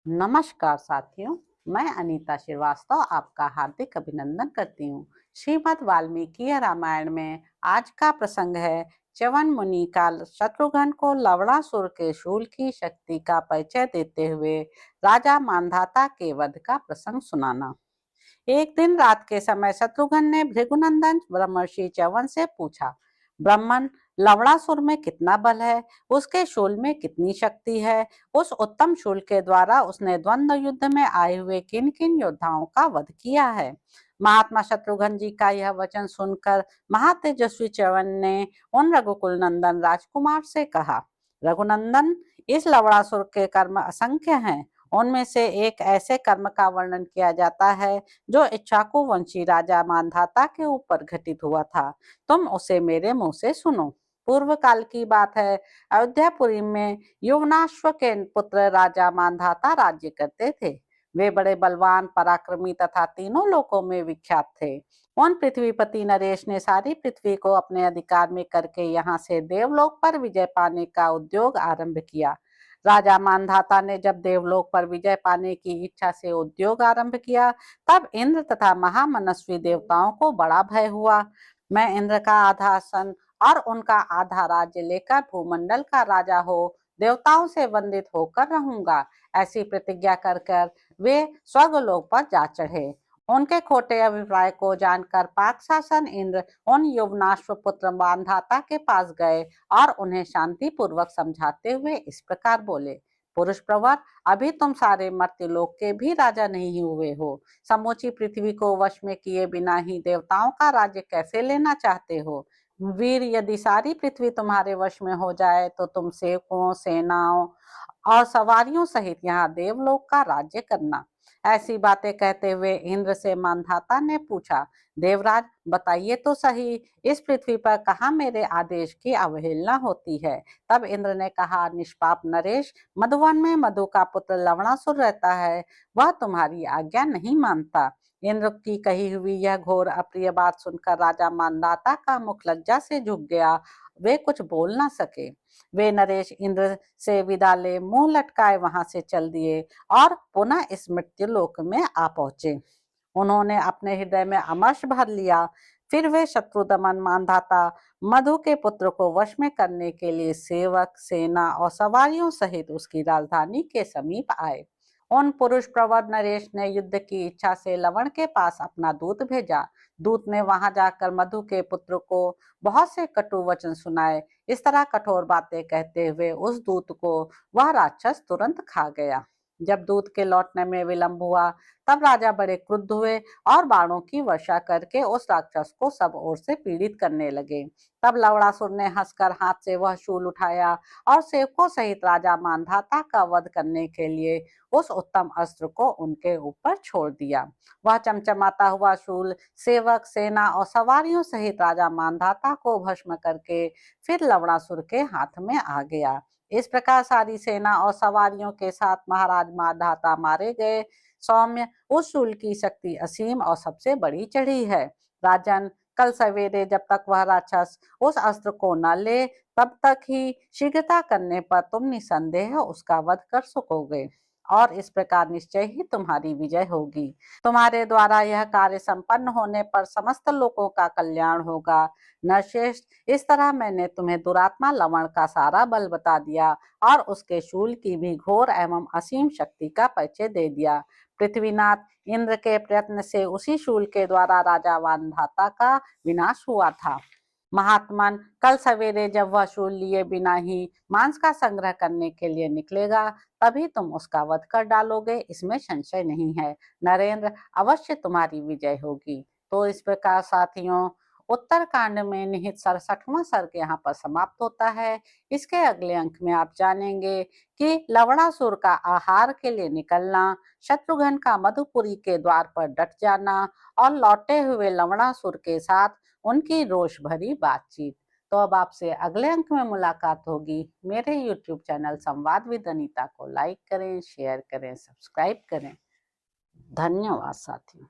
नमस्कार साथियों, मैं अनीता श्रीवास्तव आपका हार्दिक अभिनंदन करती हूँ। श्रीमद् वाल्मीकि रामायण में आज का प्रसंग है च्यवन मुनि का शत्रुघ्न को लवणासुर के शूल की शक्ति का परिचय देते हुए राजा मांधाता के वध का प्रसंग सुनाना। एक दिन रात के समय शत्रुघ्न ने भृगुनंदन ब्रह्मर्षि च्यवन से पूछा, ब्राह्मण, लवणासुर में कितना बल है, उसके शूल में कितनी शक्ति है, उस उत्तम शूल के द्वारा उसने द्वंद्व युद्ध में आए हुए किन किन योद्धाओं का वध किया है। महात्मा शत्रुघ्न जी का यह वचन सुनकर महातेजस्वी च्यवन ने उन रघुकुल नंदन राजकुमार से कहा, रघुनंदन, इस लवणासुर के कर्म असंख्य हैं। उनमें से एक ऐसे कर्म का वर्णन किया जाता है जो इक्ष्वाकु वंशी राजा मांधाता के ऊपर घटित हुआ था। तुम उसे मेरे मुंह से सुनो। पूर्व काल की बात है। अयोध्यापुरी में युवनाश्व के पुत्र राजा मांधाता राज्य करते थे। वे बड़े बलवान, पराक्रमी तथा तीनों लोकों में विख्यात थे। उन पृथ्वीपति नरेश ने सारी पृथ्वी को अपने अधिकार में करके यहाँ से देवलोक पर विजय पाने का उद्योग आरंभ किया। राजा मांधाता ने जब देवलोक पर विजय पाने की इच्छा से उद्योग आरंभ किया, तब इंद्र तथा महामनस्वी देवताओं को बड़ा भय हुआ। मैं इंद्र का आधा आसन और उनका आधा राज्य लेकर भूमंडल का राजा हो देवताओं से वंदित होकर रहूंगा, ऐसी प्रतिज्ञा कर कर वे स्वर्गलोक पर जा चढ़े। उनके खोटे अभिप्राय को जानकर पाक शासन इंद्र उन यौवनाश्व पुत्र मांधाता के पास गए और उन्हें शांति पूर्वक समझाते हुए इस प्रकार बोले, पुरुष प्रवर, अभी तुम सारे मर्त्यलोक के भी राजा नहीं हुए हो। समूची पृथ्वी को वश में किए बिना ही देवताओं का राज्य कैसे लेना चाहते हो। वीर, यदि सारी पृथ्वी तुम्हारे वश में हो जाए तो तुम सेवकों, सेनाओं और सवारियों सहित यहाँ देवलोक का राज्य करना। ऐसी बातें कहते हुए इंद्र से मांधाता ने पूछा, देवराज, बताइए तो सही, इस पृथ्वी पर कहाँ मेरे आदेश की अवहेलना होती है। तब इंद्र ने कहा, निष्पाप नरेश, मधुवन में मधु का पुत्र लवणासुर रहता है, वह तुम्हारी आज्ञा नहीं मानता। इंद्र की कही हुई यह घोर अप्रिय बात सुनकर राजा मांधाता का मुख लज्जा से झुक गया। वे कुछ बोल ना सके। वे नरेश इंद्र से विदा ले मुंह लटकाए वहां से चल दिए और पुनः इस मृत्यु लोक में आ पहुंचे। उन्होंने अपने हृदय में अमर्ष भर लिया। फिर वे शत्रु दमन मांधाता मधु के पुत्र को वश में करने के लिए सेवक, सेना और सवारियों सहित उसकी राजधानी के समीप आए। उन पुरुष प्रवर नरेश ने युद्ध की इच्छा से लवण के पास अपना दूत भेजा। दूत ने वहां जाकर मधु के पुत्र को बहुत से कटु वचन सुनाए। इस तरह कठोर बातें कहते हुए उस दूत को वह राक्षस तुरंत खा गया। जब दूत के लौटने में विलंब हुआ, तब राजा बड़े क्रुद्ध हुए और बाणों की वर्षा करके उस राक्षस को सब ओर से पीड़ित करने लगे। तब लवणासुर ने हंसकर हाथ से वह शूल उठाया और सेवकों सहित राजा मांधाता का वध करने के लिए उस उत्तम अस्त्र को उनके ऊपर छोड़ दिया। वह चमचमाता हुआ शूल सेवक, सेना और सवारियों सहित राजा मांधाता को भस्म करके फिर लवणासुर के हाथ में आ गया। इस प्रकार सारी सेना और सवारियों के साथ महाराज मांधाता मारे गए। सौम्य, उस शूल की शक्ति असीम और सबसे बड़ी चढ़ी है। राजन, कल सवेरे जब तक वह राक्षस उस अस्त्र को न ले, तब तक ही शीघ्रता करने पर तुम निसंदेह उसका वध कर सकोगे और इस प्रकार निश्चय ही तुम्हारी विजय होगी। तुम्हारे द्वारा यह कार्य संपन्न होने पर समस्त लोगों का कल्याण होगा। नरश्रेष्ठ, इस तरह मैंने तुम्हें दुरात्मा लवण का सारा बल बता दिया और उसके शूल की भी घोर एवं असीम शक्ति का परिचय दे दिया। पृथ्वीनाथ इंद्र के प्रयत्न से उसी शूल के द्वारा राजा मांधाता का विनाश हुआ था। महात्मन, कल सवेरे जब वह शूल लिए बिना ही मांस का संग्रह करने के लिए निकलेगा, तभी तुम उसका वध कर डालोगे, इसमें संशय नहीं है। नरेंद्र, अवश्य तुम्हारी विजय होगी। तो इस प्रकार साथियों, उत्तर कांड में निहित 67वां सर्ग यहाँ पर समाप्त होता है। इसके अगले अंक में आप जानेंगे कि लवणासुर का आहार के लिए निकलना, शत्रुघ्न का मधुपुरी के द्वार पर डट जाना और लौटे हुए लवणासुर के साथ उनकी रोष भरी बातचीत। तो अब आपसे अगले अंक में मुलाकात होगी। मेरे YouTube चैनल संवाद विद अनीता को लाइक करें, शेयर करें, सब्सक्राइब करें। धन्यवाद साथियों।